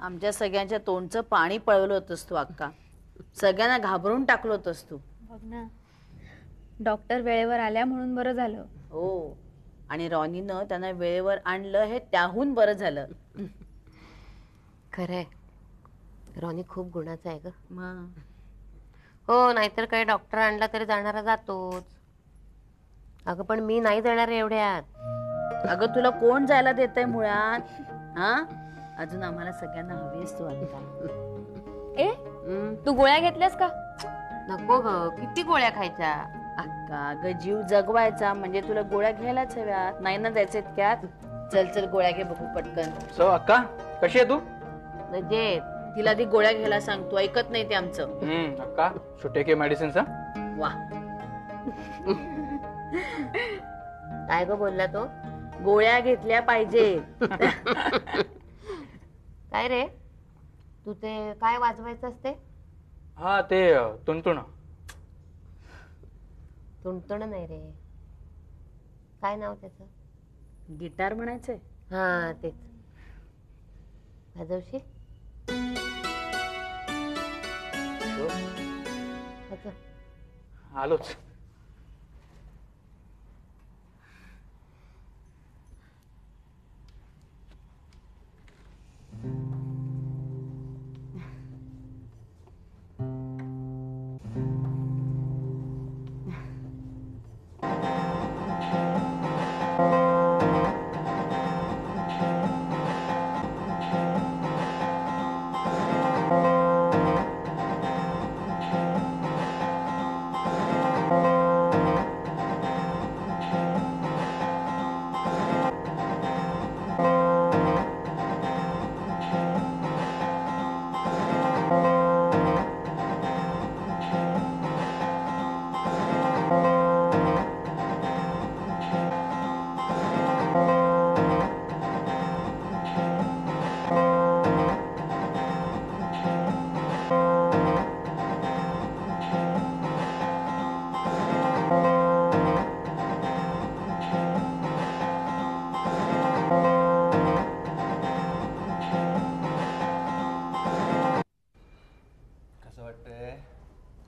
आमच्या सगळ्यांच्या तोंडचं पाणी पळवलं होतंस तू अक्का. सगळ्यांना घाबरून टाकलं होतंस तू. बघ ना, डॉक्टर वेळेवर आल्या म्हणून बरं झालं. हो, आणि रॉनीनं त्यांना वेळेवर आणलं हे त्याहून बरं झालं. खरंय, रॉनी खूप गुणाचा आहे ग. मग हो, नाहीतर काय डॉक्टर आणला तरी जाणारा जातोच. अगं पण मी नाही जाणार एवढ्यात. अगं तुला कोण जायला देतंय मुळात? हा, अजून आम्हाला सगळ्यांना हवी असतो अक्का. ए, तू गोळ्या घेतल्यास का? नको ग, किती गोळ्या खायच्या. अक्का ग, जीव जगवायचा म्हणजे तुला गोळ्या घ्यायलाच हव्यात. नाही ना जायचं इतक्यात. चल चल गोळ्या घे बघू पटकन. सो अक्का कशी आहे तू? म्हणजे तिला आधी गोळ्या घ्यायला सांगतो, ऐकत नाही ते आमचं. अक्का छोटे के मेडिसिन सा. वा, काय ग बोलला तो? गोळ्या घेतल्या पाहिजे. काय रे, तू ते काय वाजवायचं असते? हा ते तुणतुण. तुणतुण नाही रे, काय नाव त्याचं? गिटार म्हणायचंय. हा तेच. वाजवशील? आलोच.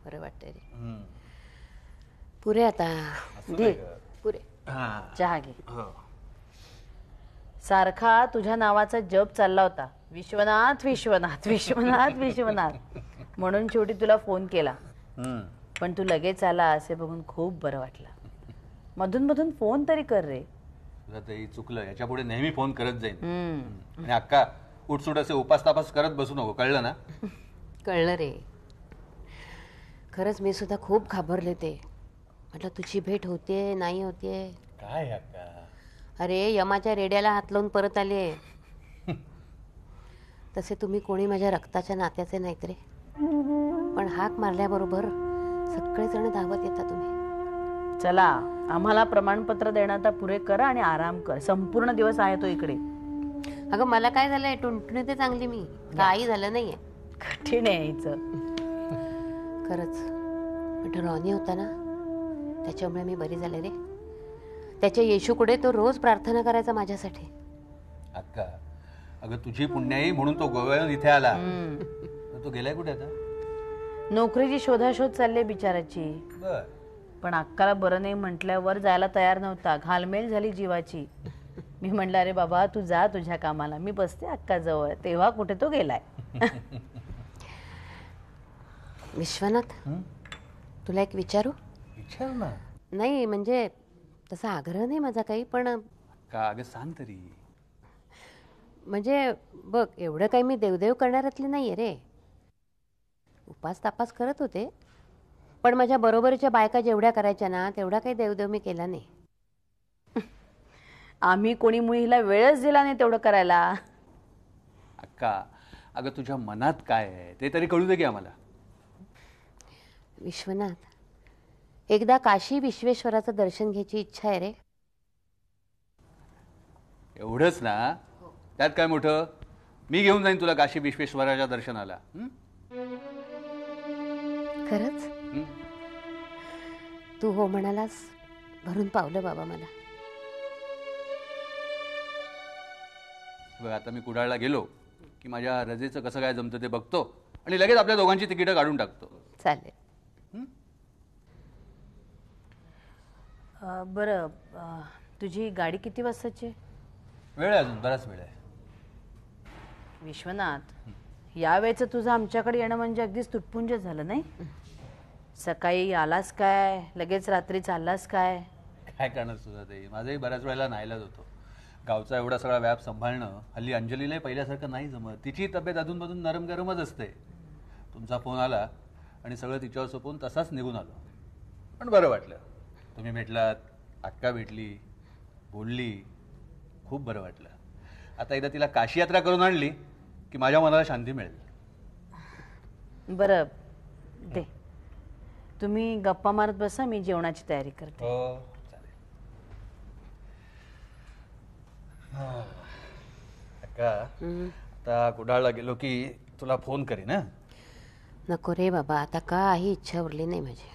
बरं वाटतंय रे. पुरे आता घे पुरे. चहा घे. सारखा तुझ्या नावाचा जप चालला होता, विश्वनाथ विश्वनाथ विश्वनाथ विश्वनाथ, म्हणून शेवटी तुला फोन केला. पण तू लगेच आला असे बघून खूप बरं वाटलं. मधून मधून फोन तरी कर रे. तुला ते चुकलं, याच्या पुढे नेहमी फोन करत जाईन. आणि अक्का उठसूट असे उपास तापास करत बसू नको, कळलं ना? कळलं रे. खरंच मी सुद्धा खूप घाबरले ते. म्हटलं तुझी भेट होते नाही होते. काय अक्का? अरे यमाच्या रेड्याला हात लावून परत आले. तसे तुम्ही कोणी माझ्या रक्ताच्या नात्याचे नाहीत रे, पण हाक मारल्याबरोबर सगळेजण धावत येता तुम्ही. चला, आम्हाला प्रमाणपत्र देणं आता पुरे करा आणि आराम कर. संपूर्ण दिवस आहे तो इकडे. अगं मला काय झालंय, टुणटुणी ते चांगली मी, काही झालं नाहीये. कठीण आहे यायचं खरंच. पण रॉनी होता ना, त्याच्यामुळे मी बरी झाले रे. त्याच्या येशूकडे तो रोज प्रार्थना करायचा माझ्यासाठी. अक्का अगं तुझी पुण्याई म्हणून तो गोव्याहून इथे आला. तो गेलाय कुठे आता? नोकरीची शोधाशोध चालली बिचाराची. बर. पण अक्काला बरं नाही म्हटल्यावर जायला तयार नव्हता. घालमेल झाली जीवाची. मी म्हटलं अरे बाबा तू जा तुझ्या कामाला, मी बसते अक्का जवळ. तेव्हा कुठे तो गेलाय. विश्वनाथ, तुला एक विचारू? विचार ना. नाही म्हणजे तसा आग्रह नाही माझा काही, पण का अगं सांग तरी. म्हणजे बघ, एवढं काही मी देवदेव करणाऱ्यातली नाहीये रे. उपास तापास करत होते, पण माझ्या बरोबरीच्या बायका जेवढ्या करायच्या ना तेवढा काही देवदेव मी केला नाही. आम्ही कोणी मुलीला वेळच दिला नाही तेवढं करायला. अक्का अगं तुझ्या मनात काय आहे ते तरी कळू दे की आम्हाला. विश्वनाथ, एकदा काशी विश्वेश्वराचं दर्शन घ्यायची इच्छा आहे रे. एवढंच ना? त्यात काय मोठं? मी घेऊन जाईन तुला काशी विश्वेश्वराच्या दर्शनाला. खरंच? तू हो म्हणालास, भरून पावलं बाबा मला. बघ आता मी कुडाळला गेलो की माझ्या रजेचं कसं काय जमतं ते बघतो आणि लगेच आपल्या दोघांची तिकीटं काढून टाकतो. चालेल. बरं, तुझी गाडी किती वाजताची आहे? वेळ आहे अजून, बराच वेळ आहे. विश्वनाथ, यावेळेचं तुझं आमच्याकडे येणं म्हणजे अगदीच तुटपुंज झालं नाही? सकाळी आलास काय, लगेच रात्री चाललास काय? काय करणार सुद्धा ते, माझाही बऱ्याच वेळेला नाईलाज होतो. गावचा एवढा सगळा व्याप सांभाळणं हल्ली अंजलीलाही पहिल्यासारखं नाही जमत. तिची तब्येत अधूनमधून नरम गरमच असते. तुमचा फोन आला आणि सगळं तिच्यावर सोपवून तसाच निघून आलो. पण बरं वाटलं, तुम्ही भेटलात, अक्का भेटली, बोलली, खूप बरं वाटलं. आता एकदा तिला काशी यात्रा करून आणली की माझ्या मनाला शांती मिळेल. बरं दे, तुम्ही गप्पा मारत बसा, मी जेवणाची तयारी करते. हो चालेल. अक्का, आता कुडाळला गेलो की तुला फोन करीन. हं? नको रे बाबा, आता काही इच्छा उरली नाही माझी.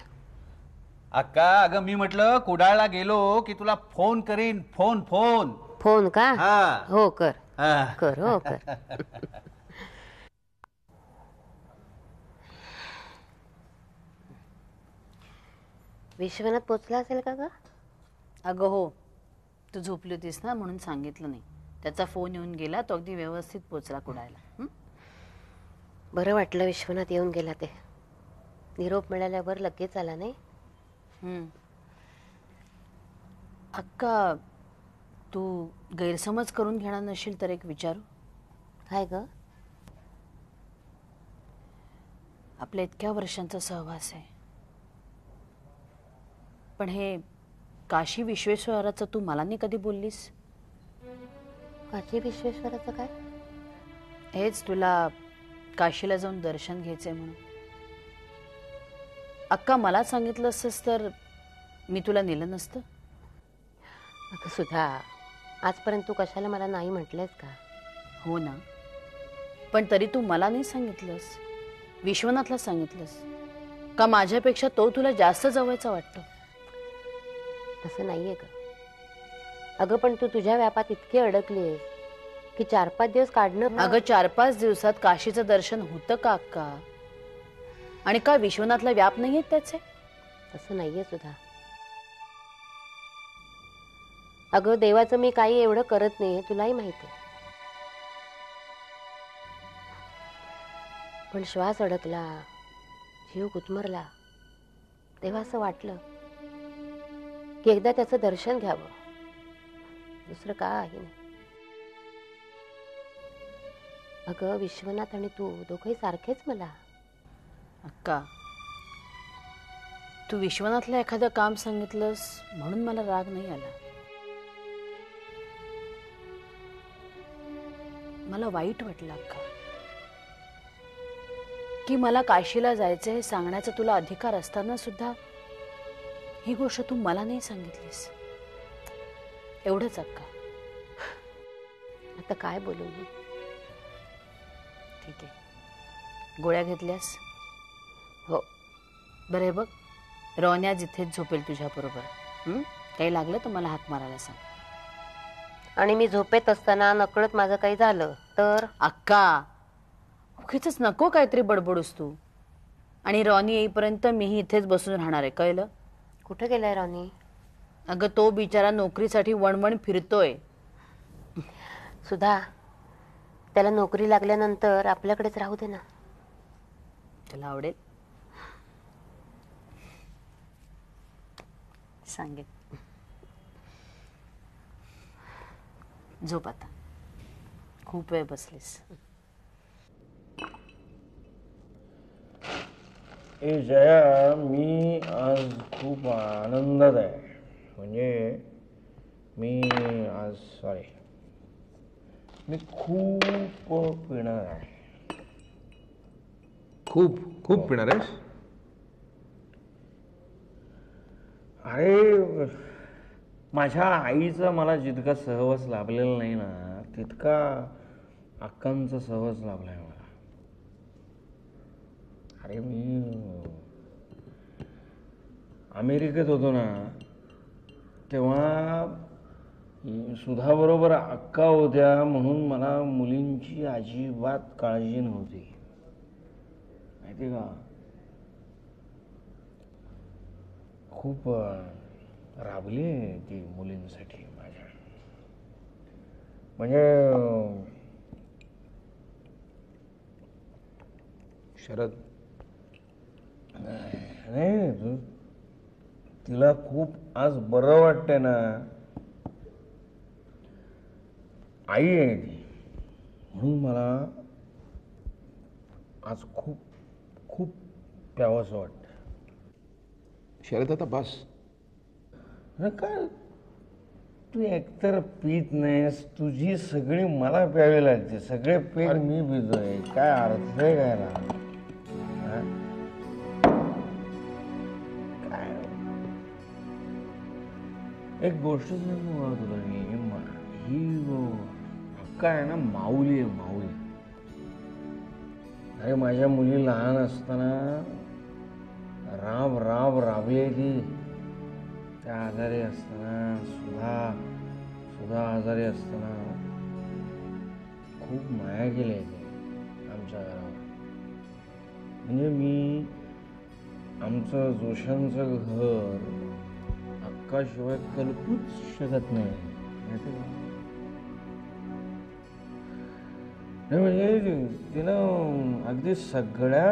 अक्का, अगं मी म्हटलं कुडाळला गेलो की तुला फोन करीन. फोन फोन फोन का? हा. हो कर हा. कर, हो कर. विश्वनाथ पोचला असेल का ग? अगं हो, तू झोपली होतीस ना म्हणून सांगितलं नाही. त्याचा फोन येऊन गेला, तो अगदी व्यवस्थित पोचला कुडाळला. बरं वाटलं विश्वनाथ येऊन गेला ते. निरोप मिळाल्यावर लगेच आला नाही. अक्का, तू गैरसमज करून घेणार नशील तर एक विचारू? काय ग? आपल्या इतक्या वर्षांचा सहवास आहे, पण हे काशी विश्वेश्वराचं तू मला नाही कधी बोललीस. काशी विश्वेश्वराचं काय? हेच, तुला काशीला जाऊन दर्शन घ्यायचंय म्हणून. अक्का, मला सांगितलं असतंस तर मी तुला नेलं नसतं. अगं सुधा, आजपर्यंत तू कशाला मला नाही म्हटलंयस का? हो ना, पण तरी तू मला नाही सांगितलंस, विश्वनाथला सांगितलंस का? माझ्यापेक्षा तो तुला जास्त जवळचा वाटतो. तसं नाहीये ग. अगं पण तू तुझ्या व्यापात इतकी अडकलीस की 4-5 दिवस काढणं. अगं 4-5 दिवसात काशीचं दर्शन होतं का अक्का? आणि का विश्वनाथला व्याप नाहीये त्याचे? तसं नाहीये सुद्धा. अगं देवाचं मी काही एवढं करत नाही, तुलाही माहिती आहे. पण श्वास अडकला, जीव गुदमरला, तेव्हा असं वाटलं की एकदा त्याचं दर्शन घ्यावं, दुसरं काही नाही. अगं विश्वनाथ आणि तू दोघंही सारखेच मला. अक्का, तू विश्वनाथला एखादं काम सांगितलंस म्हणून मला राग नाही आला. मला वाईट वाटलं अक्का, की मला काशीला जायचं हे सांगण्याचा तुला अधिकार असताना सुद्धा ही गोष्ट तू मला नाही सांगितलीस. एवढंच अक्का. आता काय बोलू मी? ठीक आहे, गोळ्या घेतल्यास? हो. बरं हे बघ, रोन्या जिथेच झोपेल तुझ्या बरोबर. काही लागलं तर मला हाक मारायला सांग. आणि मी झोपेत असताना नकळत माझं काही झालं तर? अक्का, उगीचच नको काहीतरी बडबडूस तू. आणि रॉनी येईपर्यंत मीही इथेच बसून राहणार आहे, कळलं? कुठे गेलाय रॉनी? अगं तो बिचारा नोकरीसाठी वणवण फिरतोय. सुधा, त्याला नोकरी लागल्यानंतर आपल्याकडेच राहू दे ना. तुला आवडेल? सांगेन. झोप आता, खूप वेळ बसलीस. ए जया, मी आज खूप आनंदात आहे. म्हणजे मी खूप पिणार आहे. खूप खूप पिणार आहेस? अरे, माझ्या आईचा मला जितका सहवास लाभलेला नाही ना, तितका अक्कांचा सहवास लाभलाय मला. अरे, मी अमेरिकेत होतो ना, तेव्हा सुधाबरोबर अक्का होत्या म्हणून मला मुलींची अजिबात काळजी नव्हती, माहिती का. खूप राबली ती मुलींसाठी माझ्या. म्हणजे शरद, नाही तिला खूप आज बरं वाटतंय ना. आई आहे ती म्हणून मला आज खूप खूप प्यावंसं वाटतं. शरद आता बस. अरे काय तू एकतर पीत नाहीस, तुझी सगळी मला प्यावी लागते, सगळे पेट मी पितोय, काय अर्थ आहे काय ना. हा? काय एक गोष्ट सांगू का तुला मी, ही अक्का आहे ना माऊली आहे, माऊली. अरे माझ्या मुली लहान असताना राब राब राबली ती. त्या आजारी असताना सुद्धा आजारी असताना खूप माया केली आहे आमच्या घरावर. म्हणजे मी आमचं जोशांचं घर अक्काशिवाय कल्पूच शकत नाही, माहिती का. म्हणजे तिनं अगदी सगळ्या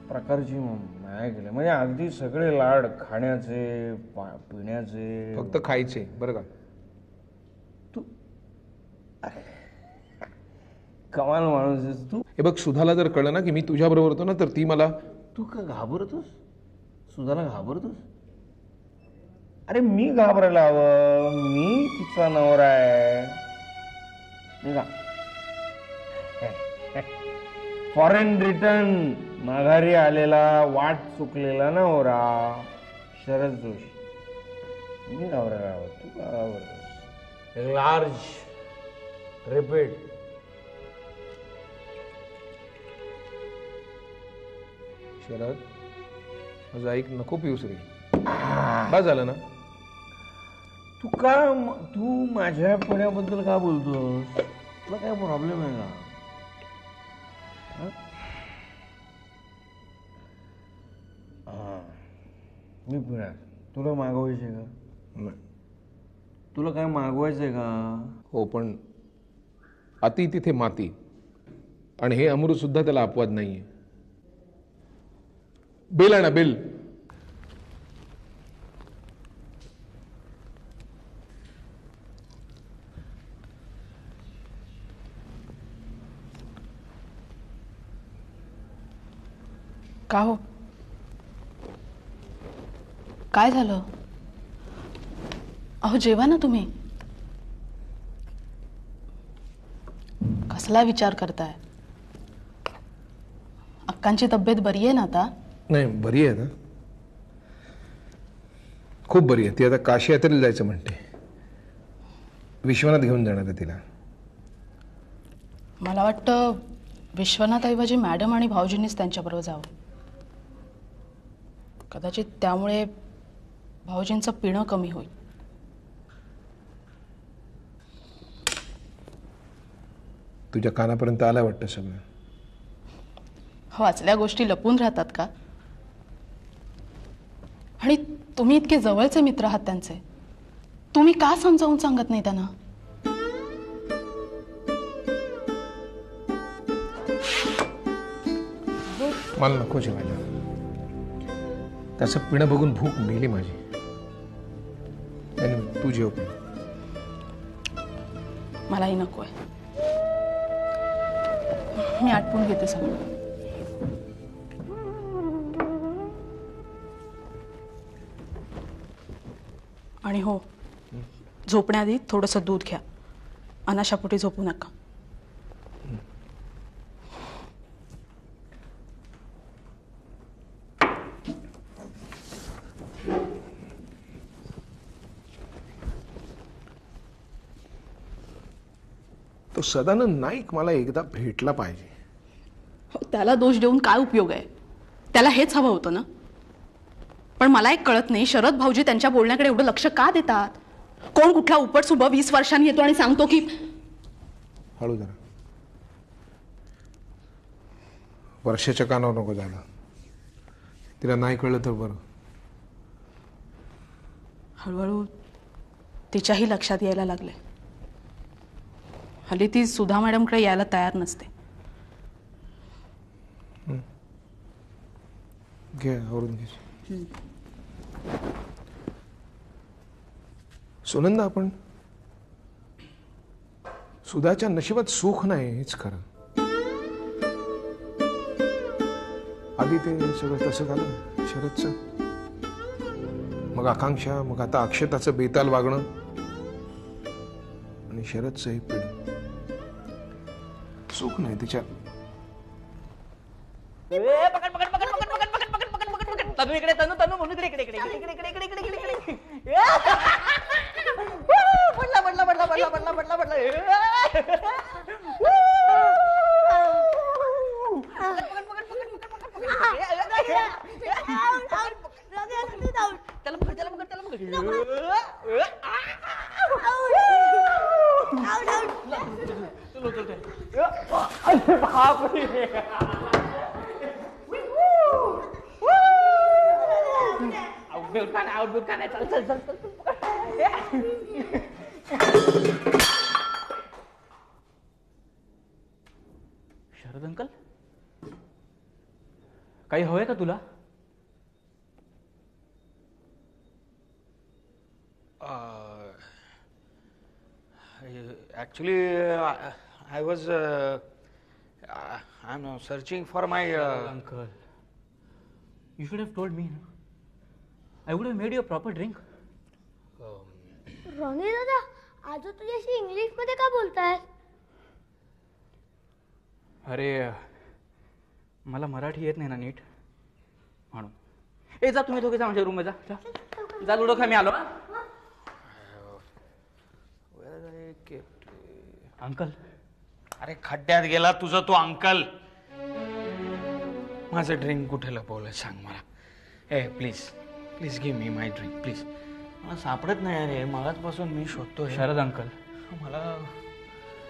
प्रकारची माया केली, म्हणजे अगदी सगळे लाड, खाण्याचे पिण्याचे. फक्त खायचे बरं का. तू कमाल माणूस आहेस तू. हे बघ, सुधाला जर कळलं ना की मी तुझ्या बरोबर होतो ना, तर ती मला. तू का घाबरतोस? सुधाला घाबरतोस? अरे मी घाबरायला हवं, मी तिचा नवरा आहे, नाही का. फॉरेन रिटर्न माघारी आलेला, वाट चुकलेला नवरा शरद जोशी. मी घाबरायला हवं, तू का घाबरतोस? एक लार्ज रिपीट. शरद माझं ऐक, नको पिऊस रे. बस झालं ना. तू माझ्या पुण्याबद्दल का बोलतोस? तुला काय प्रॉब्लेम आहे का? मी पुण्यात. तुला मागवायचे का? नाही. तुला काय मागवायचंय का? हो, पण अति तिथे माती, आणि हे अमृत सुद्धा त्याला अपवाद नाहीये. बिल आहे ना, बिल. का हो, काय झालं? अहो जेवा ना तुम्ही. कसला विचार करताय? अक्कांची तब्येत बरी आहे ना आता? नाही, बरी आहे ना, खूप बरी आहे ती. आता काशी यात्रेला जायचं म्हणते. विश्वनाथ घेऊन जाणार आहे तिला. मला वाटतं विश्वनाथऐवजी मॅडम आणि भाऊजींनीच त्यांच्याबरोबर जावं. कदाचित त्यामुळे भाऊजींचं पिणं कमी होईल. तुझ्या कानापर्यंत आलं वाटतं सगळं. वाचल्या गोष्टी लपून राहतात का? आणि तुम्ही इतके जवळचे मित्र आहात त्यांचे, तुम्ही का समजावून सांगत नाही त्यांना? मला नको जेवायला. त्याचं पिणं बघून भूक मेली माझी. आणि तू जेव पण. मलाही नकोय. मी आटपून घेते सगळं. आणि हो, झोपण्याआधी थोडंसं दूध घ्या. अनाशापोटी झोपू नका. तो सदानंद नाईक मला एकदा भेटला पाहिजे. त्याला दोष देऊन काय उपयोग आहे? त्याला हेच हवं होतं ना. पण मला एक कळत नाही, शरद भाऊजी त्यांच्या बोलण्याकडे एवढं लक्ष का देतात? कोण कुठला उपटसुभ 20 वर्षांनी येतो आणि सांगतो की हळू जरा. वर्षाच्या कानावर नको जायला. तिला नाही कळलं तर बरं. हळूहळू तिच्याही लक्षात यायला लागले. हल्ली ती सुधा मॅडमकडे यायला तयार नसते. घे आवरून घे. सुनंदा, आपण सुधाच्या नशिबात सुख नाही हेच खरं. आधी ते सगळं तसं झालं शरदचं, मग आकांक्षा, मग आता अक्षताचं बेताल वागणं आणि शरदचं हे पिढ. सुख नाही तिच्या. तनु इकडे, तनु तनु म्हणून इकडे इकडे इकडे इकडे इकडे इकडे इकडे इकडे इकडे. पडला पडला पडला पडला पडला पडला पडला. त्याला पकड, त्याला पकड, त्याला आउटबुट का नाही. चल चल चल चल. शरद अंकल, काही हवंय का तुला? Actually, I was I'm searching for my. Uncle, you should have told me. I would have made you a proper drink. Ronnie दादा, आज तुझ्याशी इंग्लिश मध्ये का बोलताय? अरे मला मराठी येत नाही ना नीट, म्हणून. ए जा, तुम्ही दोघे जा माझ्या रूम मध्ये जा. जा लुडो खेळ, मी आलो. अंकल, अरे खड्ड्यात गेला तुझा तो अंकल. माझं ड्रिंक कुठे लपवलं सांग मला. ए please please give me my drink please. मला सापडत नाही अरे, मगाचपासून मी शोधतो. शरद अंकल,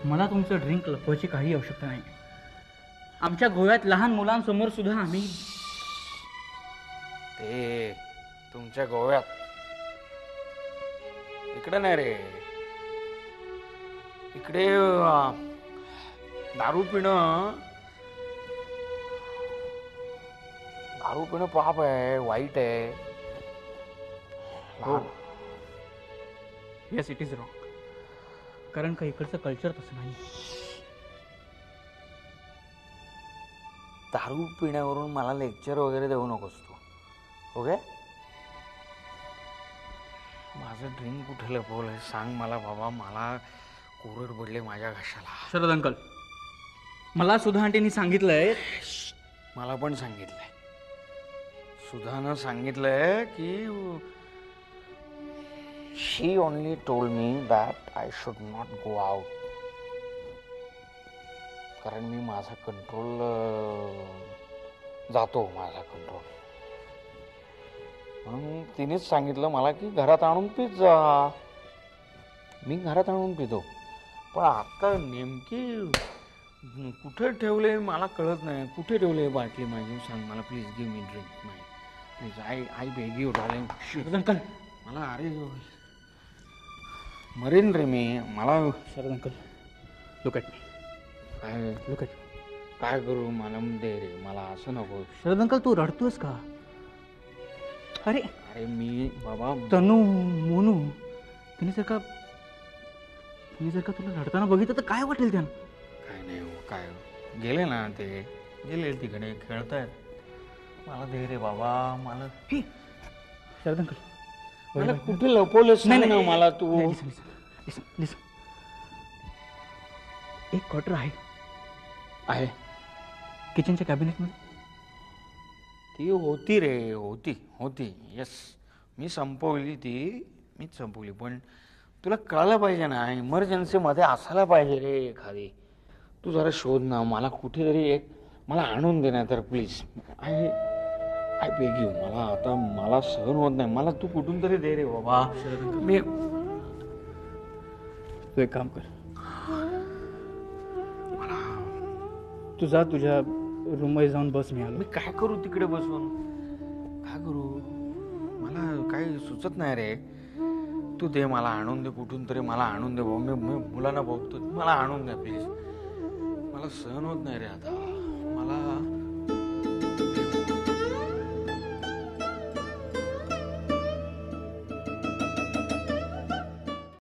मला तुमचं ड्रिंक लपवायची काही आवश्यकता नाही. आमच्या गोव्यात लहान मुलांसमोर सुद्धा आम्ही. ते तुमच्या गोव्यात इकडे नाही रे. इकडे दारू पिणं पाप आहे, वाईट आहे. Yes, it is wrong. कारण का इकडचं कल्चर तसं नाही. दारू पिण्यावरून मला लेक्चर वगैरे देऊ नकोस तू, ओके? माझं ड्रिंक कुठे लपवलंय सांग मला बाबा. मला कोरड पडले माझ्या घशाला. शरद अंकल, मला सुधा आंटीनी सांगितलंय. मला पण सांगितलंय, सुधानं सांगितलंय की she only told me that I should not go out. कारण मी माझा कंट्रोल जातो, माझा कंट्रोल. म्हणून तिनेच सांगितलं मला की घरात आणून पित जा. मी घरात आणून पितो, पण आता नेमकी कुठे ठेवले मला कळत नाही. कुठे ठेवले बाटली माझी सांग मला please. Give me drink my please. I beg you darling. Sharad uncle, मला अरे मरेन रे मी. मला Sharad uncle, look at me. काय लुक ॲट. काय करू? मला दे रे, मला असं नको. शरद अंकल, तू रडतोस का? अरे अरे मी बाबा तनू मोनू, तिने जर का तुला रडताना बघितलं तर काय वाटेल त्यानं? काय नाही हो, काय गेले ना, ते गेले तिकडे खेळतायत. मला दे रे बाबा. मला शरद अंकल, मला कुठे लपवलंस ना मला तू. लिसन, एक क्वार्टर आहे किचनच्या कॅबिनेटमध्ये. ती होती रे, होती. येस, मीच संपवली. पण तुला कळलं पाहिजे ना, इमर्जन्सीमध्ये असायला पाहिजे रे एखादी. तू जरा शोध ना मला कुठेतरी एक. मला आणून दे ना तर प्लीज. I beg you. मला आता सहन होत नाही. मला तू कुठून तरी दे रे बाबा. मी तू एक काम कर, तू जा तुझ्या रूममध्ये जाऊन बस. मी आलो. मी काय करू तिकडे बसून? काय करू? मला काही सुचत नाही रे. तू दे, मला आणून दे कुठून तरी, मला आणून दे भाऊ. मी मुलांना बघतो, मला आणून दे प्लीज. मला सहन होत नाही रे आता. मला